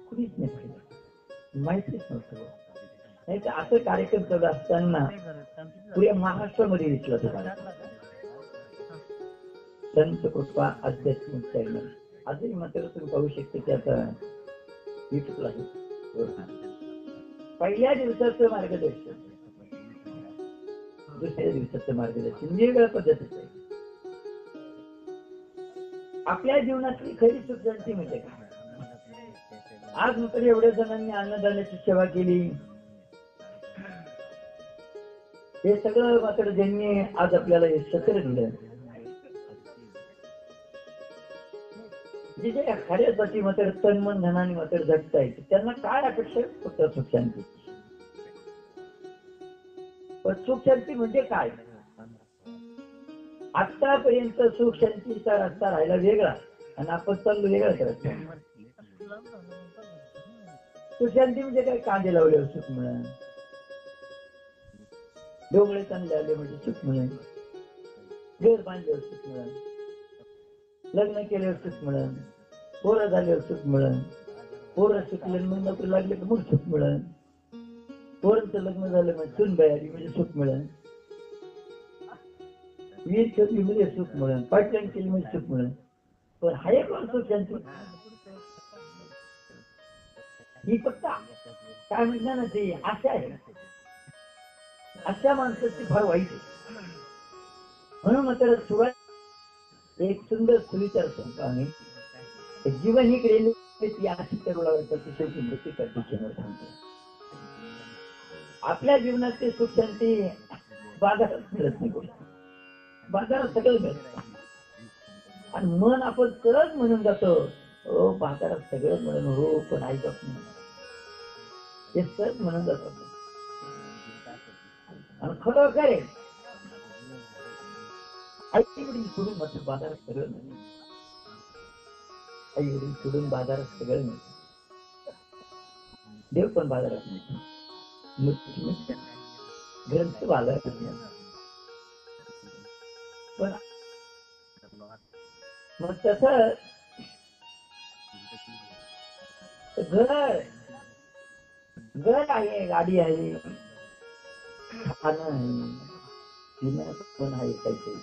कुणीच नाही पाहिलं, माहितीच नव्हतं. नाही तर असं कार्यक्रम चालू असताना पुऱ्या महाराष्ट्रामध्ये दिसला तो कार्यक्रम. संत कृपा आध्यात्मिक चॅनल आजही मात्र तुम्ही पाहू शकता की आता युट्यूबला आहे. पहिल्या दिवसाचं मार्गदर्शन, दुसऱ्या दिवसाचं मार्गदर्शन वेगळ्या पद्धतीचं आहे. आपल्या जीवनातली खरी सुख शांती म्हणजे काय? आज मात्र एवढ्या जणांनी अन्नदानाची सेवा केली, हे सगळं मात्र ज्यांनी आज आपल्याला हे सत्र दिलं, जे जे खऱ्यासाठी मात्र तन मन धनाने मात्र जगतायत, त्यांना काय अपेक्षा फक्त सुख शांती. पण सुख शांती म्हणजे काय? आतापर्यंत सुख शांतीचा रस्ता राहिला वेगळा आणि आपण चाललो वेगळा करत. सुख शांती म्हणजे काय? कांदे लावल्यावर सुख मिळेल, डोंगळे चांगले आले म्हणजे सुख मिळेल, घर बांधल्यावर सुख मिळेल, लग्न केल्यावर सुख मिळेल, पोरं झाल्यावर सुख मिळेल, पोरं शिकले मग नोकरी लागले तर मग सुख मिळेल, पोरांचं लग्न झालं म्हणजे सून बाहेर म्हणजे सुख मिळेल, वीर छत्री मध्ये सुख मिळेल, पाईपलाईन केली म्हणजे सुख मिळेल. पण हा एक सुख शांती ही फक्त काय म्हणणार ना ते आशा आहे. अशा माणसाची फार वाईट आहे. म्हणून मात्र सुरुवात एक सुंदर सुविचार सांगतो आम्ही, जीवन ही केलेली अशी करुणावरती शेवटी मृत्यू करते सांगतो. आपल्या जीवनात ते सुख शांती बाजारात मिळत नाही, गोष्ट बाजारात सगळं मिळत आणि मन आपण सहज म्हणून जातो, हो बाजारात सगळं म्हणून, हो पण आई बाप नाही, हे सहज म्हणून जातो. आणि खरोखर आहे आई वडील सोडून मात्र बाजारात सगळं नाही, आई वडील सोडून बाजारात सगळं नाही, देव पण बाजारात नाही, ग्रंथ बाजारात नाही. पण मग तस घर घर आहे, गाडी आहे, खाणं आहे, पिणं पण आहे, काही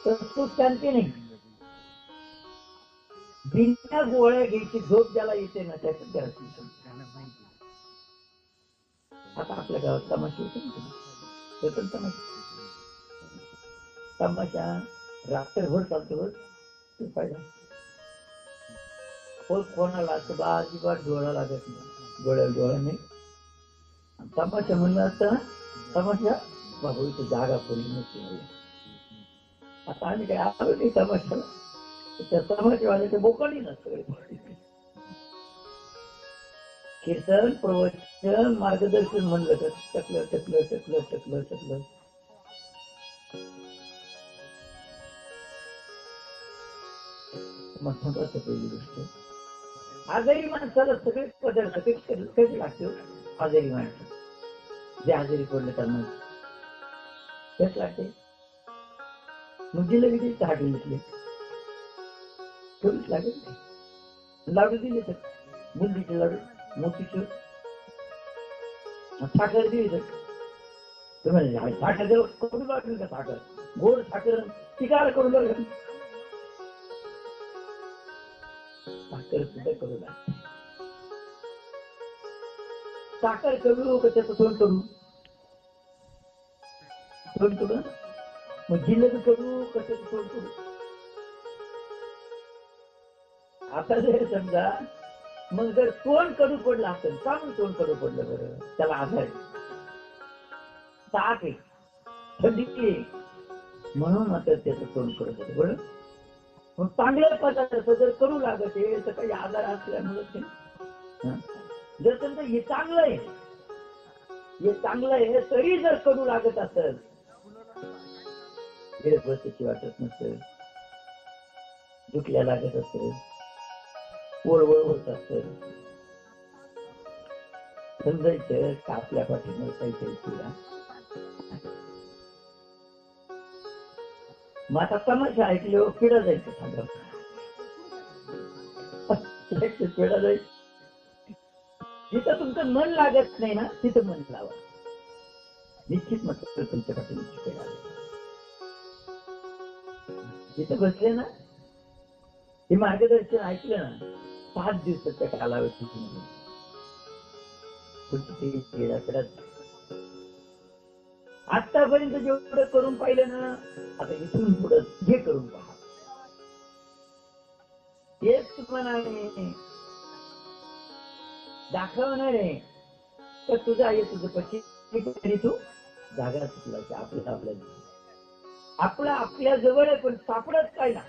तर सुख शांती नाही. बिना गोळ्या घ्यायची झोप ज्याला येते ना त्याच्यात घरात. आता आपल्या गावात तमाशा होतो ना, तमाशा रात्रभर चालतो, कोणाला अजिबात डोळा लागत नाही, डोळ्याला डोळा नाही. तमाशा म्हणलं असतं, तमाशा बाबू इथे जागा कोणी नसते. आता आम्ही काय आलो नाही तमाशाला, त्या तमाशेवाल्याचे बोकाडी नसतं. कीर्तन प्रवचन मार्गदर्शन म्हणलं तर टकलं टकलं टकलं टकलं टकलं. महत्वाचं पहिली गोष्ट, आजारी माणसाला सगळे पदार्थ कधी लागते. आजारी माणसं जे आजारी पडले त्यांना तेच लागते. मुलीला किती चहाटी घेतली थोडीच लागेल, लाडू दिले तर बुंदीचे लाडू, मोतीचूर, साखर दिली तर तुम्ही साखर देऊ करून लागेल का? साखर गोड साखर टिकायला करून लागेल, साखर सुद्धा करू लागते. साखर करू का त्याचं तोंड करू, तोंड करू, मग जिल्ह्याचं करू का त्याचं तोंड करू. आता जर समजा मग जर तोंड कडू पडलं असेल, का मग तोंड कडू पडलं बरं? त्याला आधार ताक आहे, थंडी म्हणून मात्र त्याचं तोंड कडू पडलं बरं. मग चांगल्या पदार्थ जर करू लागत आहे तर काही आजार असल्यामुळे, जर समजा हे चांगलं आहे, हे चांगलं आहे तरी जर कडू लागत असेल, बसायची वाटत नसेल, दुखल्या लागत असेल, वळवळ होत असेल, समजायचं का आपल्या पाठीवर काहीतरी केला. मग आता तमाशा ऐकल्यावर पिढा जायचं सांगा, वेळा जाईल. जिथं तुमचं मन लागत नाही ना तिथं मन लावा, निश्चित मात्र तुमच्या पाठीमागची पेढा आली. जिथं बसले ना हे मार्गदर्शन ऐकलं ना 7 दिवसाच्या कालावधी आतापर्यंत जेवढं करून पाहिलं ना आता इथून पुढे हे करून पहा. हेच तुम्हाला दाखवणार आहे तर तुझं आहे तुझं पक्षी तरी तू जागा चुकला की आपलं आपल्या जवळ आहे पण सापडत काय ना,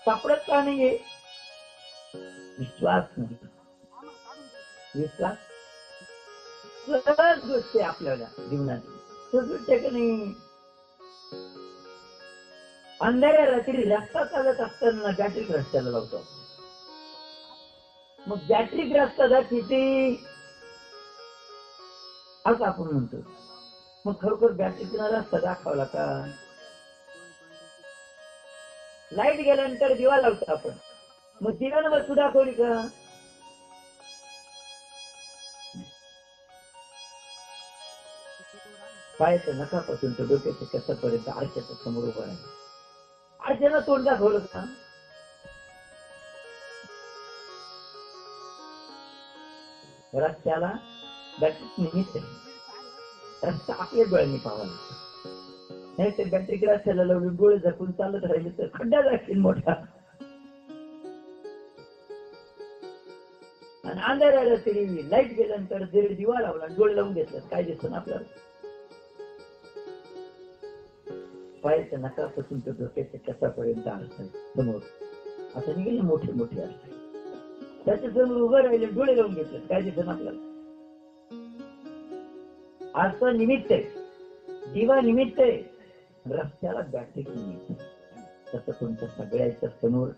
सापडत का नाहीये? विश्वास नाही. विश्वास सहज गोष्ट आहे आपल्याला जीवनात, सहज गोष्ट आहे की नाही. अंधाऱ्या रात्री रस्ता चालत असताना बॅटरी रस्त्याला लावतो. मग बॅटरी रस्ता किती असं आपण म्हणतो. मग खरोखर बॅटरीचा रस्ता दाखवला का? लाईट गेल्यानंतर दिवा लावतो आपण, मग दिव्यानं वस्तू दाखवली का? पायाचं नखापासून तर डोक्याच्या कसापर्यंत आरशाच्या समोर उभा आहे. आरशाला तोंड दाखवलं का? रस्त्याला बॅटरी निमित्त रस्ता आपल्या डोळ्यांनी पाहावा लागतो. नाही तर बॅटरी रस्त्याला लावून डोळे झाकून चालत राहिले तर खड्डा जाईल मोठा. आणि अंधाऱ्या रात्री लाईट गेल्यानंतर जरी दिवा लावला डोळे लावून घेतलं काय दिसत ना आपल्याला? पायाच्या नकापासून तर डोक्याच्या कसापर्यंत आरसा समोर असं निघेल मोठे मोठे आरसे. त्याच्या समोर उभं राहिले डोळे लावून घेतलं काय दिसत आपल्याला? आरसा निमित्त आहे, दिवा निमित्त आहे, रस्त्याला बॅटरी निमित्त. तसं तुमच्या सगळ्याच्या समोर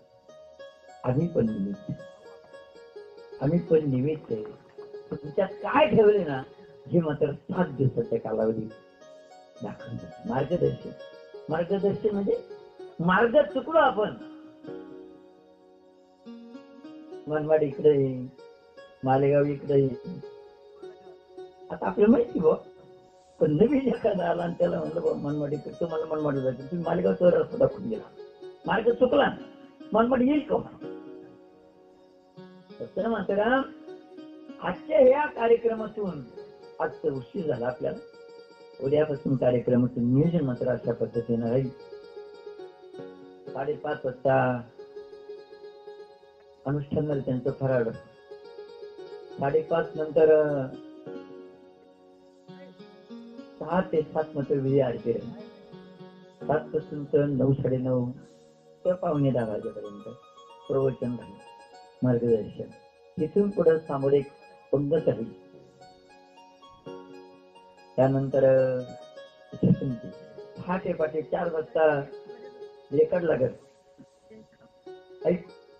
आम्ही पण निमित्त, आम्ही पण निमित्त आहे. तुमच्यात काय ठेवले ना हे मात्र 7 दिवसाच्या कालावधी दाखवतात. मार्गदर्शन, मार्गदर्शन म्हणजे मार्ग चुकलो आपण. मनमाड इकडे, मालेगाव इकडे, आता आपल्याला माहिती बघ. पण नवीन एखादा आला आणि त्याला म्हणलं बा मनमाड इकडे, तुम्हाला मनमाड जायचं, तुम्ही मालेगावचा रस्ता दाखवून गेला, मार्ग चुकला, मनमाड येईल का? मात्र आजच्या ह्या कार्यक्रमातून आजचं उशीर झाला आपल्याला. उद्यापासून कार्यक्रमाचं नियोजन मात्र अशा पद्धतीने राहील. 5:30 वाजता अनुष्ठान त्यांचं फराळ, 5:30 नंतर 6 ते 7 मात्र विधी आरती राहील. 7 पासून तर 9, 9:30 तर 9:15 वाजेपर्यंत प्रवचन राहील, मार्गदर्शन. तिथून पुढे सामुदायिक पंगत राहील. त्यानंतर पहाटे 4 वाजता रेकॉर्ड लागत.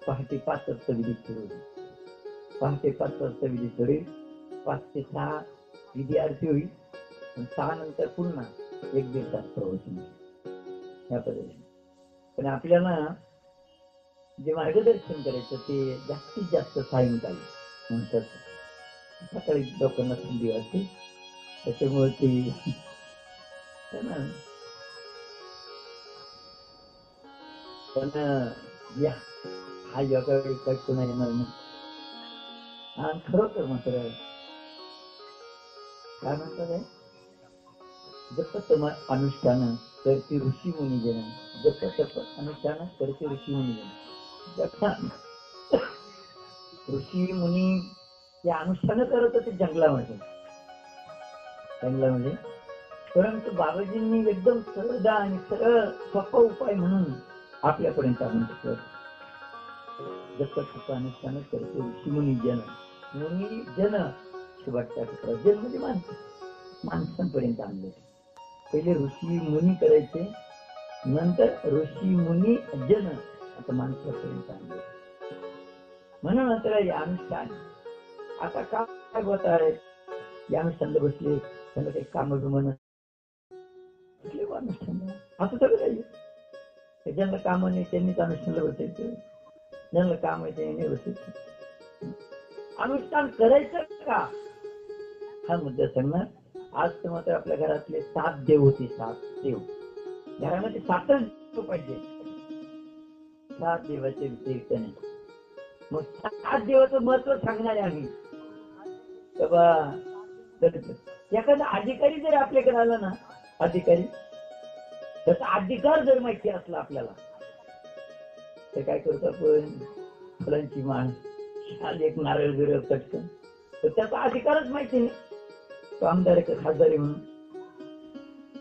पहाटे 5 वाजता विधी सुरू होईल. पहाटे 5 वाजता विधी सुरू होईल. 5 ते 6 विधी आरती होईल. 6 नंतर पुन्हा 1-1.5 तास प्रवचन या पद्धतीने. पण आपल्याला जे मार्गदर्शन करायचं ते जास्तीत जास्त सायंकाळी म्हणतात. सकाळी लोकांना थंडी वाजते त्याच्यामुळे ते पण या हा योगा काही कोणा येणार नाही. आणि खरोखर मात्र काय म्हणतात, जप तप अनुष्ठान करते ऋषी मुनी जन, जप तप अनुष्ठान करते ऋषी मुनी जन. ऋषी मुनी हे अनुष्ठान करत होते जंगलामध्ये, परंतु बाबाजींनी एकदम सरळ आणि सरळ सोपा उपाय म्हणून आपल्यापर्यंत आणून ठेवलं. जप तप अनुष्ठान करते ऋषी मुनी जन. मुनी जन शेवटच्या जन म्हणजे माणसांपर्यंत आणले. पहिले ऋषी मुनी करायचे, नंतर ऋषी मुनी जन, आता माणसापर्यंत आणले. म्हणून आता या अनुष्ठान आता काय होत आहे, या अनुष्ठानला बसले त्यांना काही काम म्हणत अनुष्ठान असं सगळं काही ज्यांना काम नाही त्यांनीच अनुष्ठानला बसायचं. ज्यांना काम आहे ते व्यवस्थित अनुष्ठान करायचं का हा मुद्दा सांगणार. आज तर मात्र आपल्या घरातले 7 देव होते. 7 देव घरामध्ये 7च देव पाहिजे. 7 देवाचे व्यतिरिक्त नाही. मग 7 देवाचं महत्व सांगणार आहे आम्ही. एखादा अधिकारी जर आपल्याकडे आला ना, अधिकारी त्याचा अधिकार जर माहिती असला आपल्याला तर काय करतो आपण, फुलांची माळ, शाल, एक नारळ बिरळ पटकन, तर त्याचा अधिकारच माहिती नाही. तो आमदार आहे का खासदार आहे म्हणून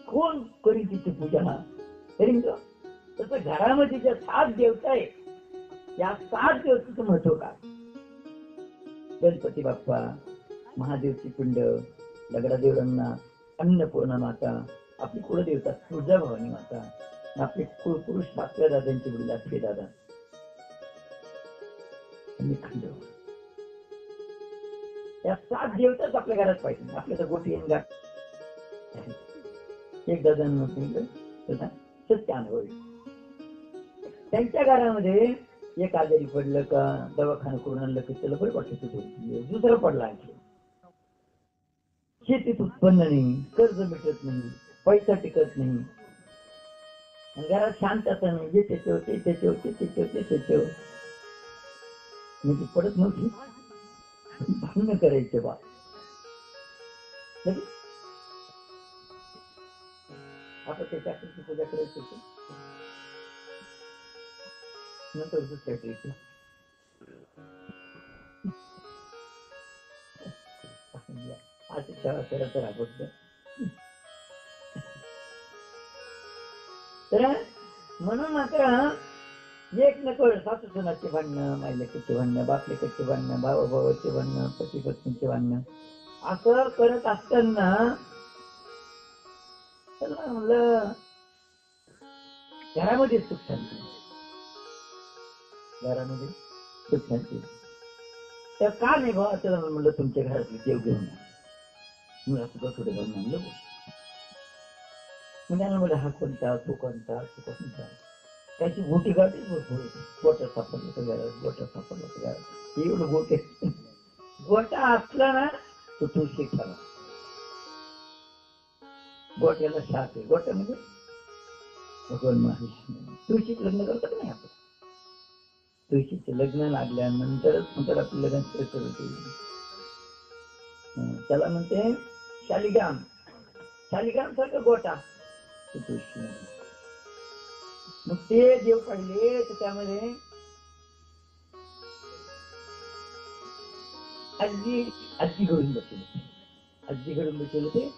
कोण करीन तिची पूजा करीन का. तसं घरामध्ये ज्या 7 देवता आहे या 7 देवताचं महत्व काय. गणपती बाप्पा, महादेवची पिंड, दगडादेव रंगनाथ, अन्नपूर्णा माता, आपली कुलदेवता तुळजाभवानी माता, आपले कुळपुरुष 7व्या दादांचे वडील 8वे दादा आणि खंडोबा. या 7 देवताच आपल्या घरात पाहिजे. आपल्या तर गोटी एक दादांना सत्य अनुभव. त्यांच्या घरामध्ये एक आजारी पडलं का दवाखाना करून आणलं की त्याला बरं वाटतं. दुसरं पडला आणखी शेतीत उत्पन्न नाही, कर्ज मिटत नाही, पैसा टिकत नाही, घरात शांतता नाही. जे त्याचे होते त्याचे होते त्याचे होते त्याचे होते म्हणजे पडत नव्हती. भांडण करायचे बा. आता त्याच्या पूजा करायची होती. नंतर दुसऱ्या ट्रीट आज सेवा करत राहत. तर म्हणून मात्र एक नको सासू सुनाचे भांडणं, मायलेकीचे भांडणं, बापलेकीचे भांडणं, भावाभावाचे भांडणं, पती पत्नीचे भांडणं असं करत असताना त्याला म्हणलं घरामध्ये सुख शांती, घरामध्ये सुख शांती. तर का नाही भावा, त्याला म्हणलं तुमच्या घरातले देव घेऊन मला तुका थोडे भाऊ म्हणलं. म्हणजे हा कोणता तो कोणता तो कोणता त्याची गोटी गाठी भरपूर गोट्या सापडलं तर घरात, गोट्या सापडलं तर घरात. एवढं गोटे गोटा असला ना तो तुळशी ठेवा. गोट्याला शाप आहे. गोट्या म्हणजे भगवान महाविष्णू. तुळशीचं लग्न करतात नाही आपण. तुळशीचं लग्न लागल्यानंतरच नंतर आपलं लग्न करत. त्याला म्हणते शालिग्राम. शालिग्राम सारखं गोटा तुळशी. मग ते देव पाहिले तर त्यामध्ये आजी घडून बसले. आजी घडून बसले ते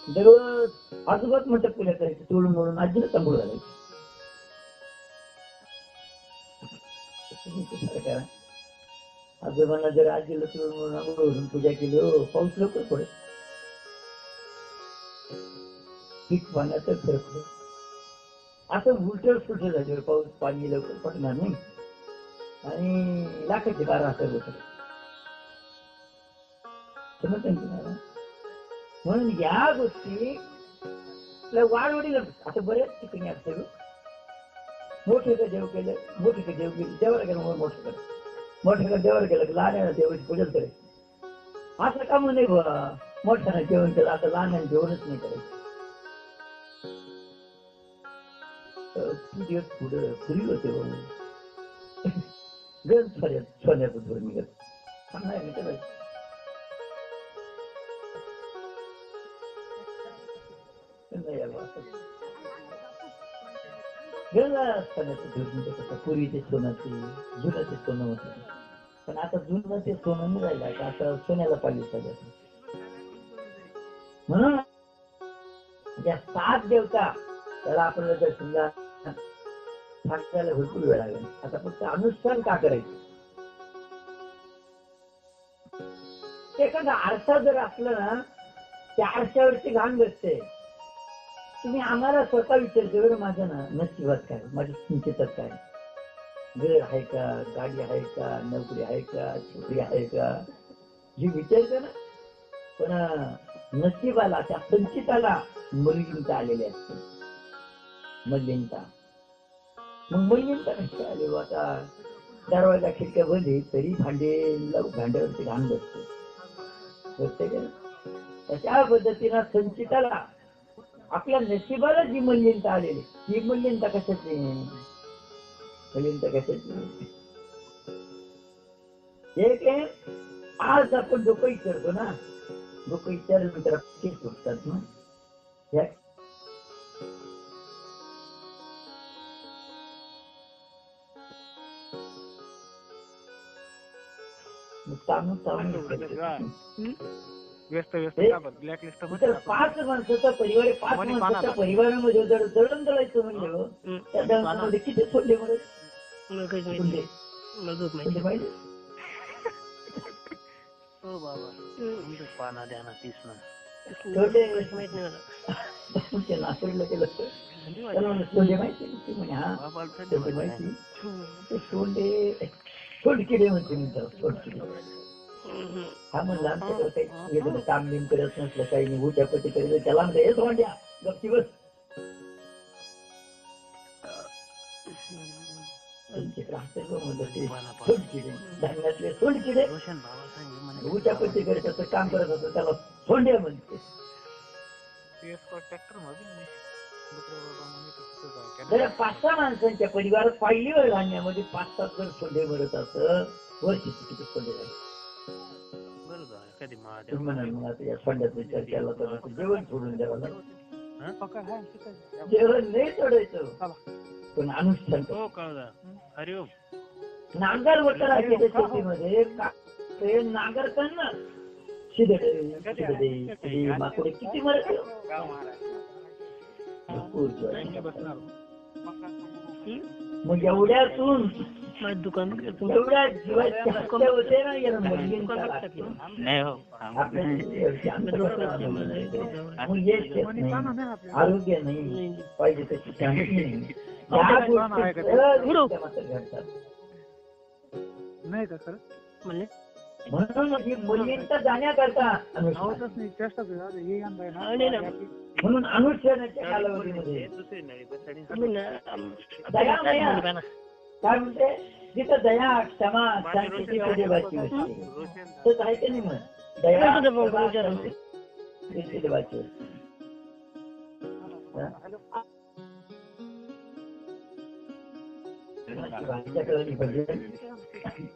दररोज आजोबाच म्हणतात पुल्या करायचं तोडून मोडून आजीला तांबूळ घालायचं. आजोबांना जर आजीला तोडून मोडून आंघोळ घालून पूजा केली पाऊस लवकर पडेल. पीक पाण्याचं फरक असं उलट सुलट झाल्यावर पाऊस पाणी लवकर पडणार नाही आणि लाखाचे 12,000 रुपये. म्हणून या गोष्टी वाढवडील आता बरेच ठिकाणी असते. मोठे का देव केलं, मोठे का देव केलं, देवाला गेलं मोठं कर, मोठे का देवाला गेलं लहान देवाची पूजा करे. असं काम नाही बा. मोठ्यानं जेवण केलं आता लहान जेवणच नाही करायचं. दिवस पुढं फ्री होते गण सोन्याचं धोरण निघत चांगला आहे. पूर्वी ते सोनाचे जुनं ते सोनं होत. पण आता जुनं ते सोनं नाही राहिलं का. आता सोन्याला पाहिजे सगळ्यात. म्हणून या 7 देवता त्याला आपल्याला जर समजा सांगायला भरपूर वेळ लागेल. आता फक्त अनुष्ठान का करायचं. एखादा आरसा जर असला ना त्या आरशावरची घाण बसते. तुम्ही आम्हाला स्वतः विचारते बरं माझ्या ना नशिबात काय, माझ्या चिंतेत काय, घर आहे का, गाडी आहे का, नोकरी आहे का, छोटी आहे का, जी विचारते ना. पण नशिबाला त्या संचिताला मुलगींचा आलेले असते. मल्लींचा मग मुलींचा कशा आले हो आता दरवाजा खिडक्या बंद आहे तरी भांड्यावरती घाण बसते त्या पद्धतीनं संचिताला आपल्या नशिबाला जी मल्लिनता आलेली ही मल्लिनता कशाची मल्लिनता कशाची एक आहे आज आपण डोकं विचारतो ना डोकं विचारल्यानंतर केस सुटतात ना पाच माणसाचा परिवार पाच माणसाच्या परिवारामध्ये जर दळण दळायचं म्हणलं त्या दळणामध्ये किती सोडले माहिती नासडलं केलं सोडले माहिती म्हणे हा माहिती सोडकिडे म्हणते म्हणतात सोडकिडे हा म्हणलं आमच्याकडे काम बिम करत नसलं काही नाही उच्या पती करत त्याला म्हणलं हे सोंड्या गप्ती बस धान्यातले सोंडकिडे उच्या पती करत काम करत होतं त्याला सोंड्या म्हणते जर 5-6 माणसांच्या परिवारात पाहिलीवर धान्यामध्ये 5-7 जर सोंडे भरत असत वर्षी किती सोंडे झाले या सोंड्याचा विचार केला तर जेवण सोडून द्यावं जेवण नाही सोडायचं पण अनुष्ठान नांगर वटर आहे त्या शेतीमध्ये नांगर करणं शिदे माकडे किती मरत मग एवढ्यातून एवढ्या जीवाच्या हत्या होते ना आरोग्य नाही पाहिजे तशी शांती नाही का सर म्हणून मुलींचा जाण्याकरता म्हणून अनुष्ठानाच्या कालावधीमध्ये काय म्हणते जिथं दया क्षमा शांतीची देवाची होती आहे की नाही मग दया देवाची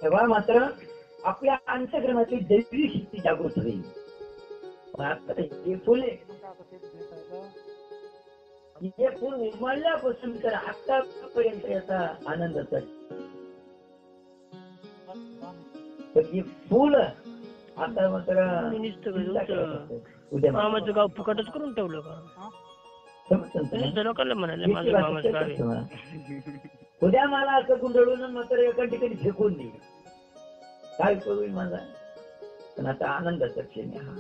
तेव्हा मात्र आपल्या अंतःकरणाची दैवी शक्ती जागृत होईल हे फुले हे फुल उमलल्यापासून तर आतापर्यंत याचा आनंदाचा ही फुल आता मात्र उद्या मामाचं गाव फुकटच करून ठेवलं का लोकांना म्हणाले उद्या मला असं गुंडळून मात्र एका ठिकाणी फेकून देईल काय करू माझा पण आता आनंदाचा क्षण हा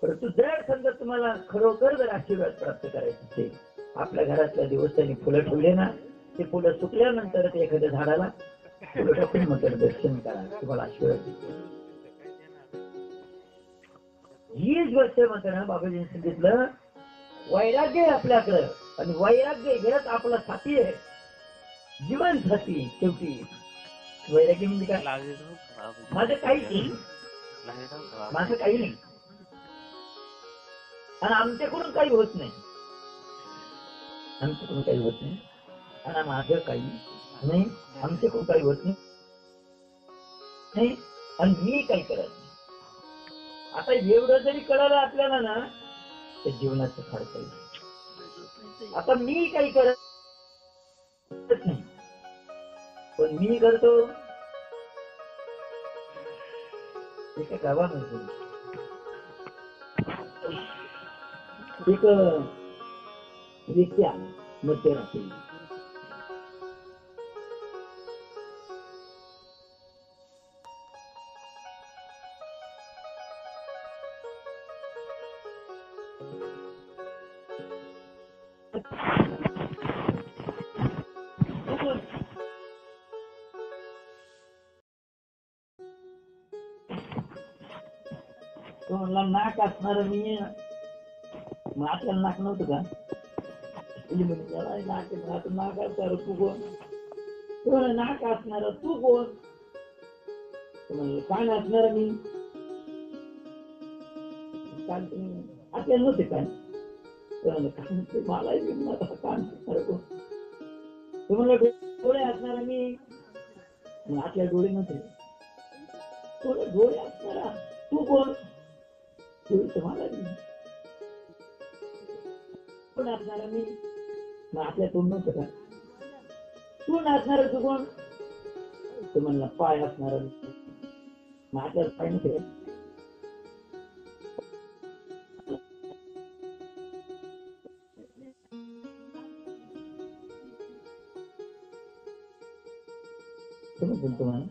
परंतु जर समजा तुम्हाला खरोखर जर आशीर्वाद प्राप्त करायचे असेल आपल्या घरातल्या दिवसांनी फुलं ठेवले ना ते फुलं सुकल्यानंतर ते एखाद्या झाडाला फुलं टाकून मात्र दर्शन करा तुम्हाला आशीर्वाद देतो हीच गोष्ट मात्र बाबाजींनी सांगितलं वैराग्य आहे आपल्याकडं आणि वैराग्य हेच आपला साथी आहे जीवन साथी शेवटी वैराग्य म्हणजे काय माझं काहीच नाही माझं काही नाही आणि आमच्याकडून काही होत नाही आमच्याकडून काही होत नाही आणि माझं काही नाही आमच्याकडून काही होत नाही आणि मी काही करत नाही आता एवढं जरी कळलं आपल्याला ना तर जीवनाचं फार काही आता मी काही करत नाही पण मी करतो एका गावामध्ये एक रित्या मध्यरात्री नाक असणार मी मग आपल्याला नाक नव्हतं का म्हणजे म्हणे याला नाक आहे, आता नाक असणार तू कोण? तो म्हणे नाक असणार तू कोण? म्हणलं कान असणार मी. कान आपल्याला नव्हते कान. कान ते मला कान असणार कोण? तो म्हणलं डोळे असणार मी. आपल्या डोळे नव्हते. डोळे असणारा तू कोण? डोळे मला कोण असणारा मी. मग आपल्या तोंड नव्हतं का? तू नाचणार तू कोण? तो म्हणला पाय असणार. मग आपल्याला पाय नव्हते. तुम्हाला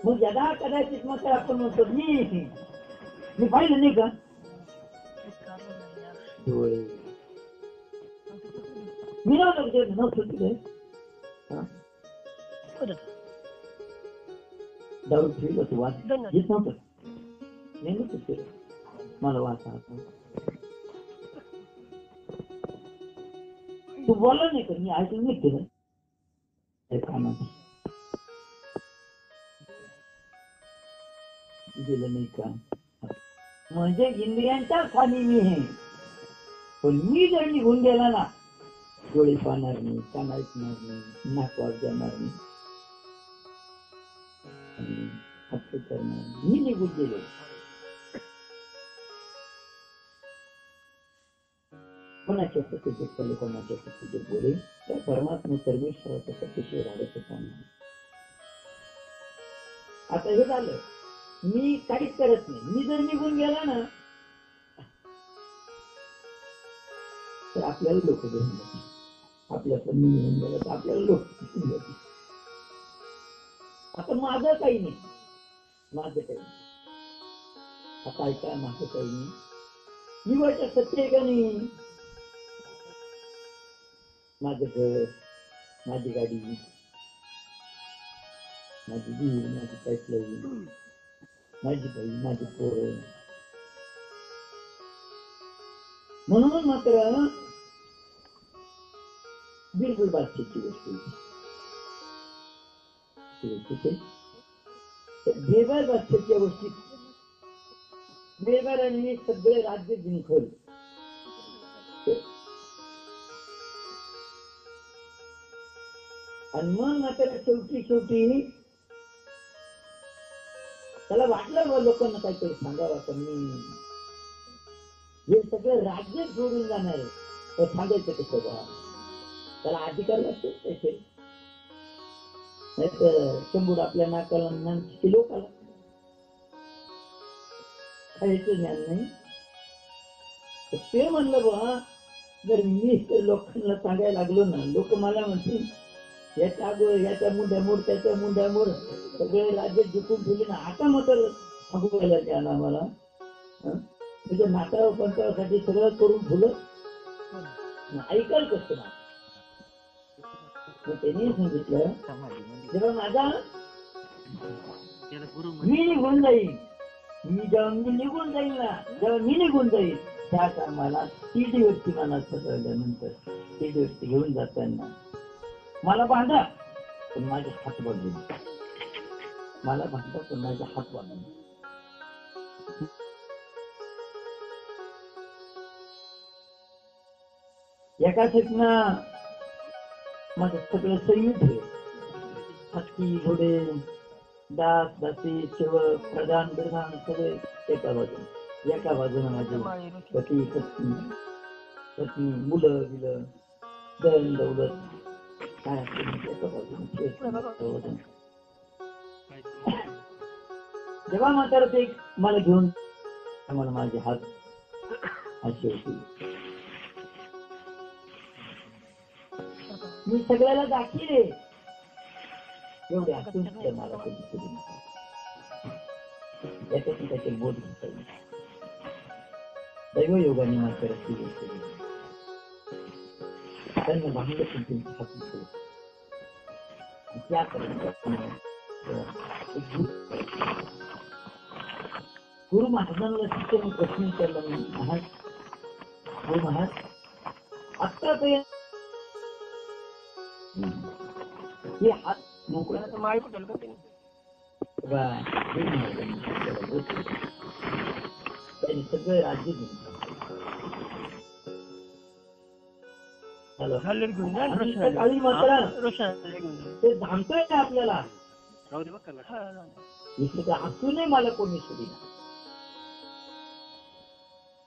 मग यदा कदाचित मग आपण म्हणतो मी पाहिलं नाही का? डोळे मी नव्हतं तिथे. दारू पिलं तू वाच येत नव्हतं. मी नव्हतं पिलं. मला वाचा तू बोलला नाही का? मी ऐकून नाही केलं कानात गेलं नाही का? म्हणजे इंद्रियांच्या स्थानी मी आहे. पण मी जर निघून गेला ना, डोळे पाहणार नाही, कान ऐकणार नाही, नाक वाज जाणार नाही, हात करणार नाही, मी निघून गेलो. कोणाच्या सत्तेचे केले, कोणाच्या सत्तेचे बोले, त्या परमात्मा सर्वेश्वराच्या सत्तेशिवाय राहायचं काम नाही. आता हे झालं, मी काहीच करत नाही. मी जर निघून गेला ना, तर आपल्याला लोक घेऊन जातील. आपल्याला मी निघून गेला तर आपल्याला लोक घेऊन जातील. आता माझं काही नाही. माझं काही नाही. आता ऐका, माझं काही नाही. निवडच्या सत्य आहे का नाही? माझं घर, माझी गाडी, माझी वीर, माझी पाईपलाईन, माझी बाई, माझी पोरं. म्हणून मात्र बिलकुल बादशाची गोष्ट बेबार बादशाच्या गोष्टीत बेबारांनी सगळे राज्य जिंकलं. आणि मग मात्र शेवटी त्याला वाटलं लोकांना काहीतरी सांगावं, पण मी हे सगळं राज्य जोडून जाणार आहे. तर सांगायचं कसं बा? त्याला अधिकार लागतो त्याचे. नाही तर शंभूड आपल्या नाकाला लोकाला खायचं ज्ञान नाही. ते म्हणलं बा, जर मी लोकांना सांगायला लागलो ना, लोक मला म्हणतील याच्या अगोदर याच्या मुंड्या मोड, त्याच्या मुंड्या मोड, सगळे राज्य जिंकून ठेवले ना, आता मात्र अगोदर द्या ना मला. म्हणजे नाता पंचासाठी सगळं करून ठेवलं, ऐकाल कसं ना. त्यांनी सांगितलं, जेव्हा माझा मी निघून जाईल, जेव्हा मी निघून जाईल ना, जेव्हा मी निघून जाईल त्या कामाला ती व्यक्ती मनात पसरल्यानंतर ती व्यक्ती घेऊन जाताना मला बांधा, पण माझे हात बांधून. मला बांधा, पण माझे हात बांधून. एका ठिकाणा माझं सगळं संयुक्त आहे. हत्ती, घोडे, दास, दासी, सेवक, प्रधान, प्रधान सगळे एका बाजूने. एका बाजूने माझे पती, पत्नी, मुलं बिलं, धन दौलत काय असते एका बाजूने. जेव्हा मात्र ते मला घेऊन मला माझे हात असे होते. मी सगळ्याला दाखिले एवढे असून मला कधी याच्यातून त्याचे बोध घेता येईल. दैवयोगाने मात्र त्यांना भांडलं त्या गुरु महाराजांना शिष्याने प्रश्न विचारला, गुरु महाराज आत्तापर्यंत हे हात मोकळा आता माळी पटेल का ते त्यांनी सगळं राज्य घेऊन जा ना काळी मात्र रोषणाला घेऊन जा. ते धामतोय ना आपल्याला राहू दे बघ त्याला. हा, राहू दे. इथे तर असूनही मला कोणी सोडीना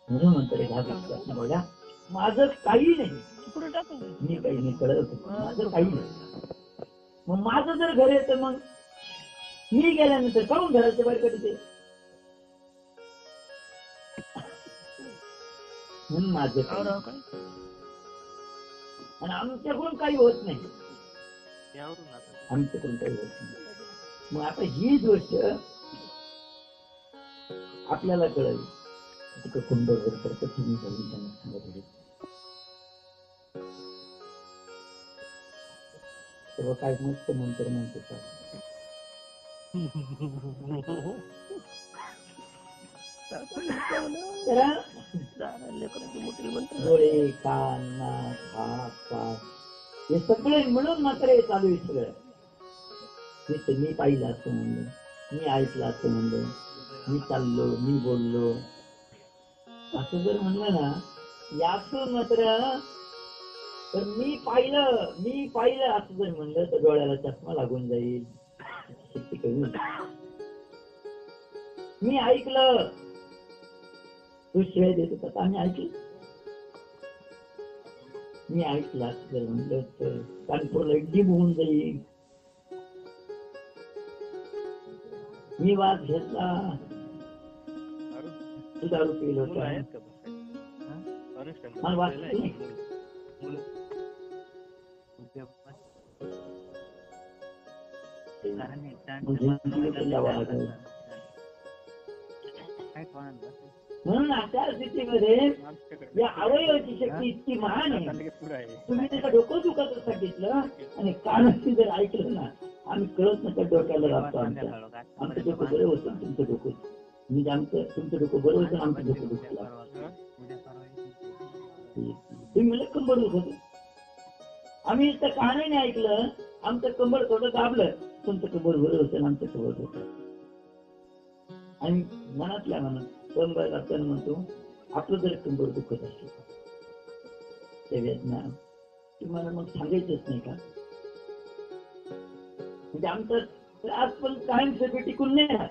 म्हणून म्हणतो रे बघा माझं काही नाही पुढे टाकून दे. मी काही नाही कळत माझं काही नाही. मग माझं जर घर येतं मग मी गेल्यानंतर काहून घराच्या बाहेर कधी म्हणून माझं काही राव काय? आणि आमच्याकडून काही होत नाही यावरून आता. आमच्याकडून काही होत नाही. मग आता ही गोष्ट आपल्याला कळली तिकडे कुंडवर तर कशी मी जाऊन त्यांना सांगत होते तेव्हा काय मस्त मंत्र म्हणतो डोळे कान नाक हात पाय हे सगळे मिळून मात्र हे चालू आहे सगळं. मी पाहिलं असं म्हणलं, मी ऐकलं असं म्हणलं, मी चाललो मी बोललो असं जर म्हणलं ना यातून मात्र तर मी पाहिलं असं जर म्हणलं तर डोळ्याला चष्मा लागून जाईल. मी ऐकलं तू शिवाय देत होता आम्ही ऐकलं. मी ऐकलं असं जर म्हणलं तर कानपूरला इड्डी होऊन जाईल. मी वाद घेतला तू दारू पिल होता मला वाद नाही. म्हणून अशा स्थितीमध्ये या अवयवाची शक्ती इतकी महान आहे. तुम्ही त्याचं डोकं दुखत सांगितलं आणि कानाची जर ऐकलं ना आम्ही कळत नका डोक्याला लागतो. आमचं डोकं बरं होतं तुमचं डोकं म्हणजे आमचं तुमचं डोकं बरं होतं आमचं डोकं दुखलं. तुम्ही मला कंबर दुखत आम्ही तर कानाने ऐकलं आमचं कंबर थोडं दाबलं तुमचं कंबर बरं होतं आमचं कंबर होतं. आणि मनातल्या मनात कंबर आपण म्हणतो आपलं जर कंबर दुखत असेल ते वेदना तुम्हाला मग सांगायचंच नाही का. म्हणजे आमचं त्रास पण कायमस्वरूपी टिकून नाही राहत.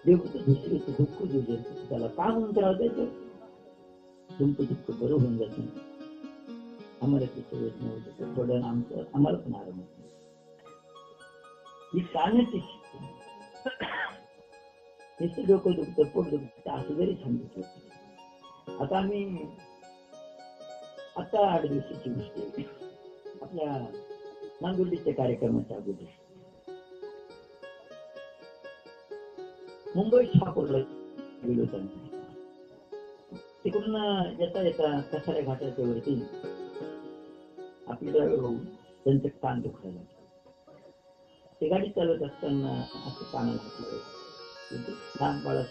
दुसरीचं दुःख जे त्याला का म्हणून त्रास द्यायचं तुमचं दुःख बरं होऊन जातं. आम्हाला तिथे वेदना होतं थोडं आमचं आम्हाला पण आराम होतो. ही कानाची नुसतं डोकं दुखतं पोट दुखतं असं जरी सांगितलं. आता आम्ही आता 8 दिवसाची गोष्ट आहे आपल्या नांदुर्डीच्या कार्यक्रमाच्या अगोदर मुंबई शहापूरला गेलो होतो. तिकडून येता येता कसाऱ्या घाटाच्या वरती आपले ड्रायव्हर होऊन त्यांचं कान दुखायला ते गाडी चालवत असताना असं कानाला लहान बाळा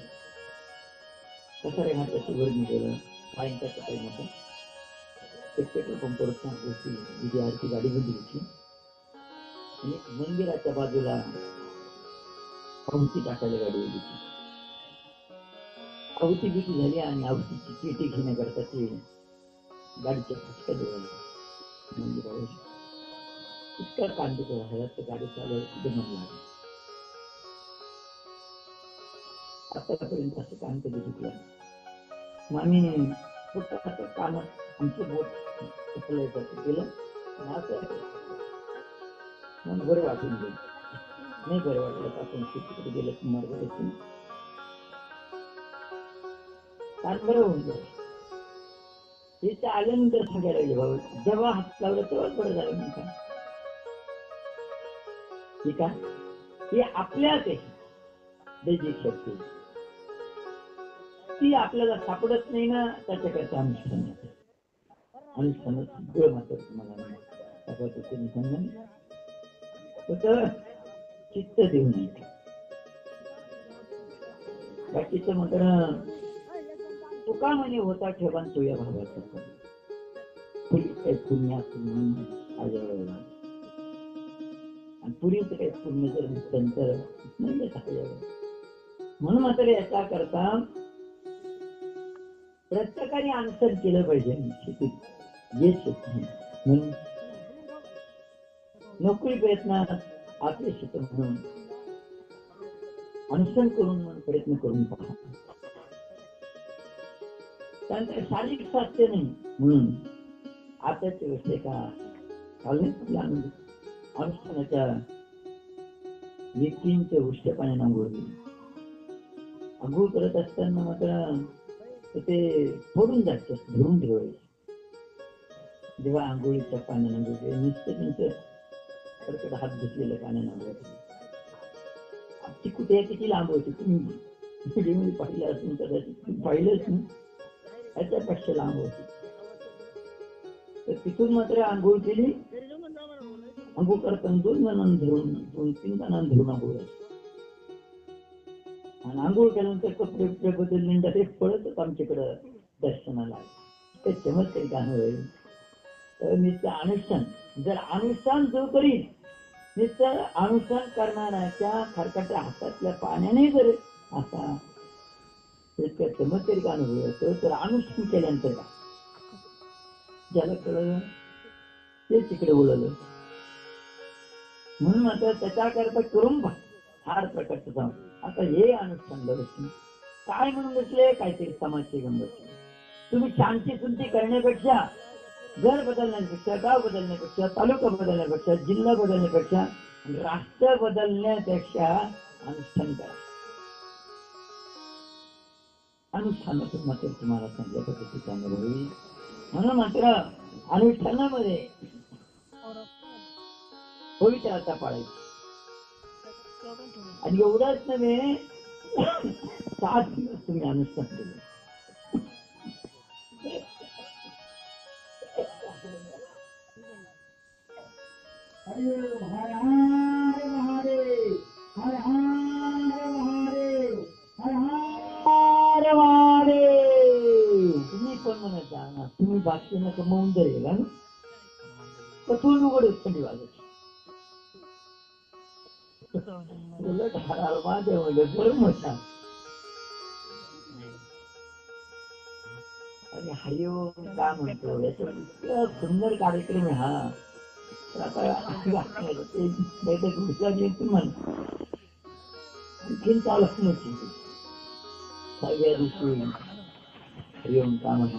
कसाऱ्या घाटाच्या वर निघालं सायंकाळचा टाइम होता. एक पेट्रोल पंपवर तिची आरती गाडी बंदी होती आणि मंदिराच्या बाजूला आहुती टाकायला गाडी होती. आहुती बिटी झाली आणि आहुतीची चिठी घेण्याकरता ते गाडीच्या फटका देवाला मंदिरावर इतका कांद राहिला तर गाडी चालवायला सुद्धा मन लागलं. आतापर्यंत असं काम कधी चुकलं. मग आम्ही फक्त असं कामात आमचं बोट केलं असं मग बरं वाटून गेलं. नाही बरं वाटलं तर आपण तिकडे गेलं तर मार्ग येतील कान बरं होऊन गेलं. ते आल्यानंतर सांगायला लागले बाबा जेव्हा हात लावला तेव्हाच बरं झालं म्हणता. ठीक आहे हे आपल्यात आहे दैजिक शक्ती ती आपल्याला सापडत नाही ना त्याच्याकरता अनुष्ठान सगळं मात्र तुम्हाला चित्त देऊ नये. बाकीचं मात्र तुका म्हणे होता ठेवा सोया भावाचा काही पुण्य असेल म्हणून आजवळ आणि पुरीचं काही पुण्य जर दिसतं तर नाही येत आजवळ. म्हणून मात्र याचा करता प्रत्येकाने अनुसरण केलं पाहिजे शेतीत जे शेती म्हणून नोकरी प्रयत्नात आपले शेत म्हणून अनुसरण करून प्रयत्न करून पहा. त्यानंतर शारीरिक स्वास्थ्य नाही म्हणून आताच्या गोष्टी का अनुष्ठानाच्या व्यक्तींच्या उष्ट पाण्याने आंघोळ केली. आंघोळ करत असताना मात्र ते फोडून जायचं धरून ठेवायचे. जेव्हा आंघोळीच्या पाण्याने आंघोळ केली नुसतं त्यांचं कडकड हात घेतलेलं पाण्याने आंघोळ केली. आजची कुठे किती लांब होती तुम्ही पाहिलं असून कदाचित पाहिलंच नाही याच्यापेक्षा लांब होती. तर तिथून मात्र आंघोळ केली. आंघोळ करताना 2 जणांना धरून 2-3 जणांना धरून आंघोळ आणि आंघोळ केल्यानंतर कपडे कपडे बदलले ते पळतच आमच्याकडं दर्शनाला ते चमत्कारी गाणं होईल. तर नुसतं अनुष्ठान जर अनुष्ठान जो करील नुसतं अनुष्ठान करणाऱ्याच्या खरकट्या हातातल्या पाण्याने जर असा चमत्कारी गाणं होईल तर अनुष्ठान केल्यानंतर का ज्याला कळलं ते तिकडे उडलं. म्हणून आता त्याच्याकरता करून फार प्रकारचं जाऊ. आता हे अनुष्ठान बसले काय म्हणून बसले काहीतरी समाजचे घेऊन बसले. तुम्ही शांती सुंती करण्यापेक्षा घर बदलण्यापेक्षा गाव बदलण्यापेक्षा तालुका बदलण्यापेक्षा जिल्हा बदलण्यापेक्षा राष्ट्र बदलण्यापेक्षा अनुष्ठान करा. अनुष्ठानातून मात्र तुम्हाला चांगल्या पद्धतीचा अनुभव होईल. म्हणून मात्र अनुष्ठानामध्ये पवित्रता पाळायची. आणि एवढंच नव्हे 7 दिवस तुम्ही अनुष्ठान केलं. तुम्ही पण म्हणत जा तुम्ही भाषेनं कमवून जर गेला ना कठोर उघड थंडी वाजायची. उलट गरम होता. आणि हरिओम का म्हणतो याचा इतका सुंदर कार्यक्रम आहे हा. तर आता बैठक तुम्हाला आणखीन चालत नव्हती. सगळ्या दिवशी हरिओम का म्हणतो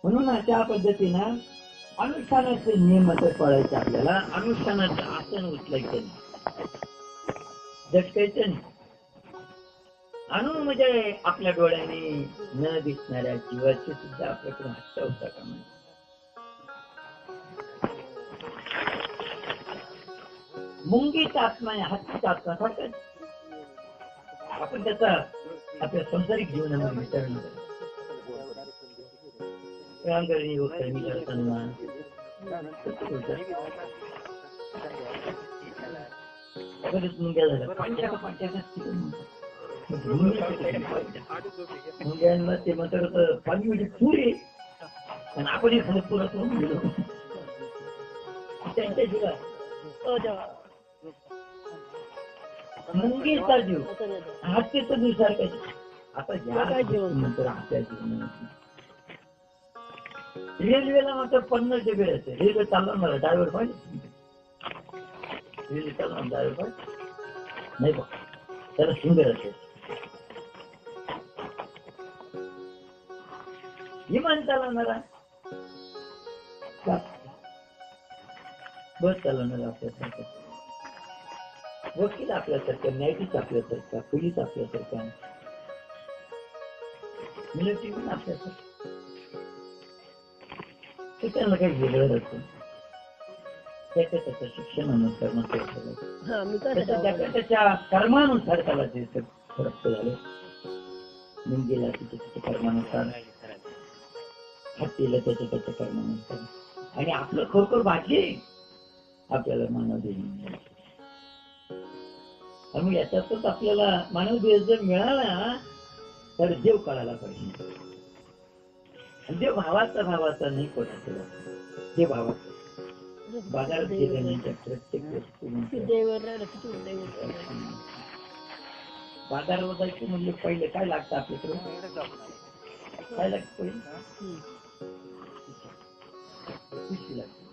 म्हणून अशा पद्धतीनं अनुष्ठानाचे नियम आता पाळायचे आपल्याला. अनुष्ठानाचं आसन उचलायचं नाही झटकायचं नाही. अनु म्हणजे आपल्या डोळ्याने न दिसणाऱ्या जीवाची सुद्धा आपल्याकडून हत्या होता का म्हणजे मुंगीचा आत्मा आहे हत्तीचा आत्मा सारखा. आपण त्याचा आपल्या संसारिक जीवनामध्ये विचार न करा. मुंग्यांना ते म्हणतात पाणी म्हणजे पुरे आणि आपण एखादं पुरात गेलो त्यांच्या मुंगीचा जीव हत्तीचा जीव सारखा. आता ज्या जीवन नंतर हत्या जीवन रेल्वेला मात्र 50 डबे असते. रेल्वे चालवणार ड्रायव्हर पाहिजे. रेल्वे चालवणार ड्रायव्हर पाहिजे नाही बघ त्याला सुंदर असेल. विमान चालवणारा बस चालवणारा आपल्यासारखा वकील आपल्यासारखा न्यायाधीश आपल्यासारखा पोलीस आपल्यासारखा मिलिटरी पण आपल्यासारखा. त्यांना काही वेगळं असतं. त्याच्या शिक्षणानुसार त्याच्या कर्मानुसार त्याला ते फरक झाले. मुंगीला त्याच्या कर्मानुसार हत्तीला त्याच्या कर्मानुसार आणि आपलं खरोखर भाग्य आपल्याला मानव देईल. मग याच्यातच आपल्याला मानव देह जर मिळाला तर देव कळायला पाहिजे. आणि देव भावाचा नाही कोणाचा, देव भावाचा. बाजारात गेल्यानंतर प्रत्येक वस्तू बाजारावर जायचं म्हणजे पहिले काय लागतं आपल्याकडे, काय लागतं पहिले पिशवी लागते.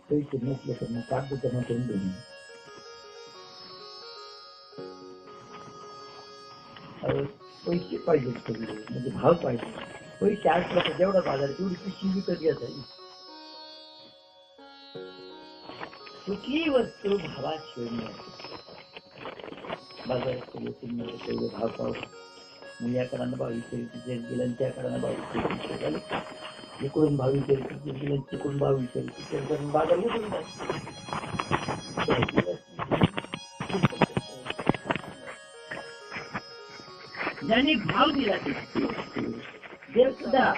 पैसे नसले तर मग कागद जमा करून देणे. पैसे पाहिजे सगळे, म्हणजे भाव पाहिजे. पैसे असला तर जेवढा बाजार तेवढी पिशवी विकत घेता येईल. कुठलीही वस्तू भावाशिवाय मिळते. बाजारात तेवढे भाव पाहू, मग या कडा 22 गेला आणि त्या कडा 22 झाले, इकडून 22 गेले तिकडून 22 बाजार उठून जातो. ज्यांनी भाव दिला देव सुद्धा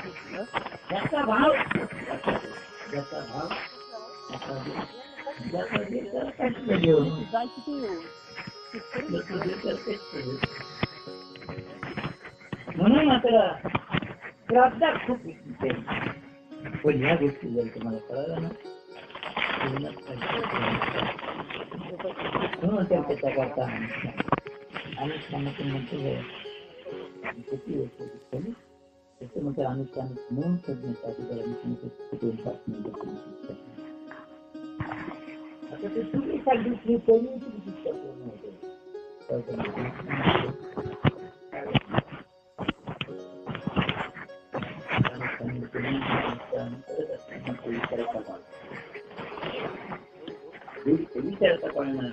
ज्याचा भाव म्हणून मात्र श्राद्धा खूप पण ह्या गोष्टी जर तुम्हाला कळालं ना म्हणून त्याच्या करता अनुष्ठानातून म्हणतो त्याच्यामध्ये अनुष्ठान म्हणून करण्यासाठी आता ते तुम्ही सांगितली तरी तुमची पूर्ण होते. विचारता कोणाला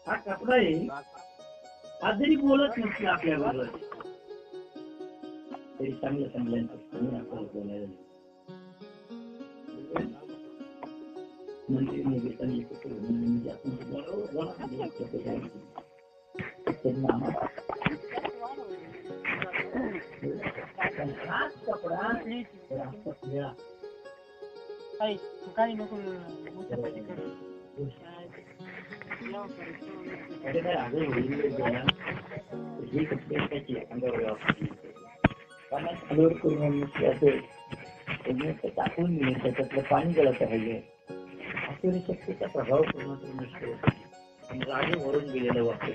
हा कपडा आहे. आज जरी बोलत नसलं आपल्या बरोबर तरी चांगलं चांगलं आपल्याला बोलायला म्हणजे आपण हाच कपडा काही नको टाकून दिले त्याच्यातलं पाणी गळत राहिले असलेली शक्तीचा प्रभाव पूर्ण नष्ट होतो. रागे भरून गेलेलं वाक्य